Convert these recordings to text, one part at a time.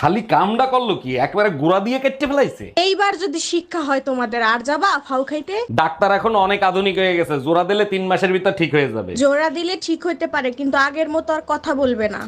খালি কামডা করলো কি, একবারে গুড়া দিয়ে কেটে ফেলাইছে। এইবার যদি শিক্ষা হয় তোমাদের, আর যাবা ফাউ খাইতে? ডাক্তার এখন অনেক আধুনিক হয়ে গেছে, জোড়া দিলে 3 মাসের ভিতর ঠিক হয়ে যাবে। জোড়া দিলে ঠিক হইতে পারে, কিন্তু আগের মতো আর কথা বলবে না।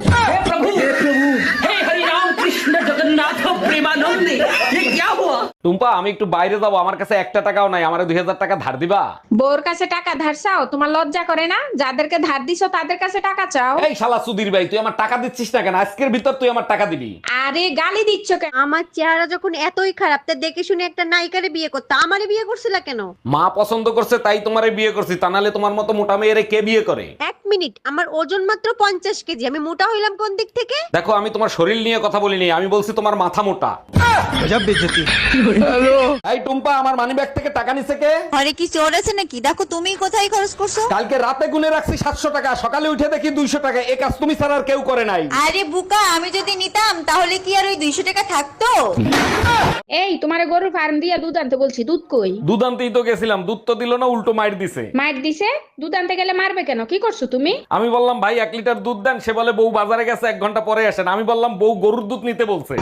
টুম্পা, আমি একটু বাইরে যাবো, আমার কাছে 1 টাকাও নাই, আমারে 2000 টাকা ধার দিবা? বউর কাছে টাকা ধার চাও? তোমার লজ্জা করে না? যাদেরকে ধার দিছো তাদের কাছে টাকা চাও। এই শালা সুধীর ভাই, তুই আমার টাকা দিচ্ছিস না কেন? আজকের ভিতর তুই আমার টাকা দিবি। আরে গালি দিচ্ছ কেন? আমার চেহারা যখন এতই খারাপ, তা দেখে শুনে একটা নায়িকারে বিয়ে করতে আমারে বিয়ে করছিলা কেন? মা পছন্দ করছে তাই তোমারে বিয়ে করছি, তা নাহলে তোমার মতো মোটা মেয়েরে কে বিয়ে করে? 1 মিনিট, আমার ওজন মাত্র 50 কেজি, আমি মোটা হইলাম কোন দিক থেকে? দেখো, আমি তোমার শরীর নিয়ে কথা বলিনি, আমি বলছি তোমার মাথা মোটা। এই টুম্পা, আমার মানিব্যাগ থেকে টাকা নিছে কে? ঘরে কি চোর আছে নাকি? দেখো তুমি কোথায় খরচ করছো। কালকে রাতে গুনে রাখছি 700 টাকা, সকালে উঠে দেখি 200 টাকা। এই কাজ তুমি ছাড়া আর কেউ করে নাই। আরে বুকা, আমি যদি নিতাম তাহলে কি আর ওই 200 টাকা থাকতো? এই তোমার গরুর ফার্ম দিয়ে দুধ আনতে বলছি, দুধ কই? দুধ আনতেই তো গেছিলাম, দুধ তো দিল না, উল্টো মাইর দিছে। মাইর দিছে? দুধ আনতে গেলে মারবে কেন? কি করছো তুমি? আমি বললাম ভাই 1 লিটার দুধ দেন, সে বলে বউ বাজারে গেছে, 1 ঘন্টা পরে আসেন। আমি বললাম বউ গরুর দুধ নিতে বলছে।